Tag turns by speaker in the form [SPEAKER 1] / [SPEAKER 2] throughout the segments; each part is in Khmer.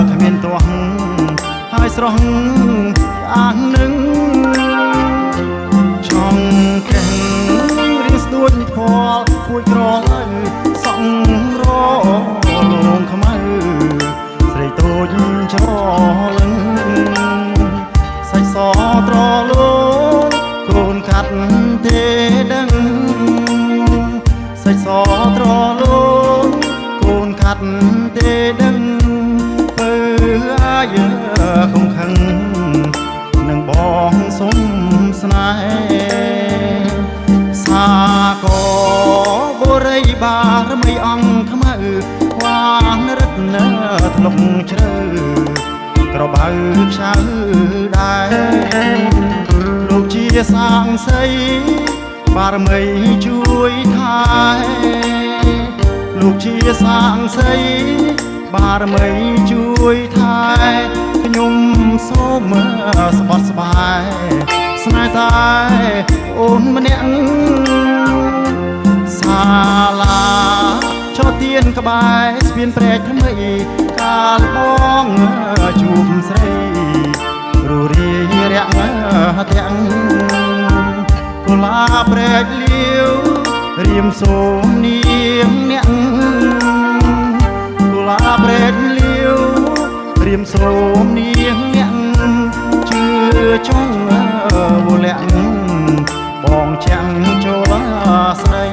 [SPEAKER 1] គ្មានទាស់ហើយស្រស់អាងនឹងចង់ទាំងរៀងស្ទួចភ័លពួយក្រលើសង់រលងខ្មៅស្រីតូចច្រលឹងសាច់សត្រលងកូនកាត់ទេដឹងសាច់សត្រលងកូនកាត់ទេដឹងពើអាយកុំខឹងនឹងបងសុំស្នេហ៍សាកបុរីបារមីអង្គខ្មៅវានរឹកនៅធ្លុកជ្រៅក្របៅខ្ចៅដែរលោកជាសាងសីបារមីជួយថែលោកជាសាងសីបារមីជួយថែខ្ញុំសូមស្បត់ស្បាយស្នេហ៍តែអូនម្នាក់សាលាចោទៀនក្បែរស្ពានព្រែកថ្មីកាលបងជួបស្រីរੂរាយរាក់ទាំងកុលាបព្រែកលាវរៀមសូមនាងអ្នកកុលាបព្រែកលាវរៀមសូមនាងអ្នកជឿចង់វលាក់បងចាំងចូលស្ដី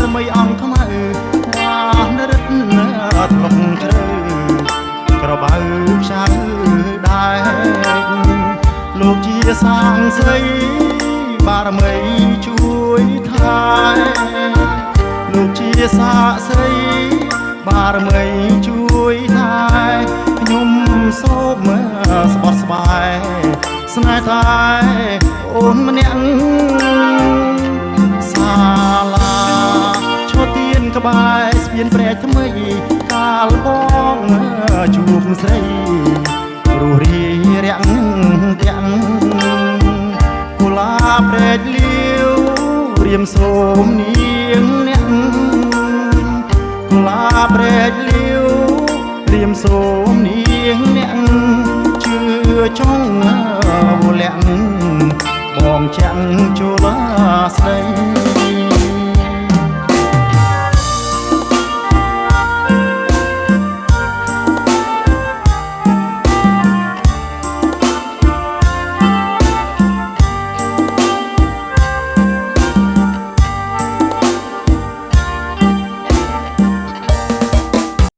[SPEAKER 1] រមីអង្គខ្មៅបានរឹកនៅធ្លុកជ្រៅក្របៅខ្ចៅដែរលោកជាសាងសីបារមីជួយថែលោកជាសាក្សីបារមីជួយថែខ្ញុំសូមស្បត់ស្បាយស្នេហ៍តែអូនម្នាក់សាលាក្បែរស្ពានព្រែកថ្មីកាលបងជួបស្រីរੂរាយរាក់ទាំងកុលាបព្រែកលាវរៀមសូមនាងអ្នកកុលាបព្រែកលាវរៀមសូមនាងអ្នកជឿចង់វលាក់បងចាំងចូលស្ដី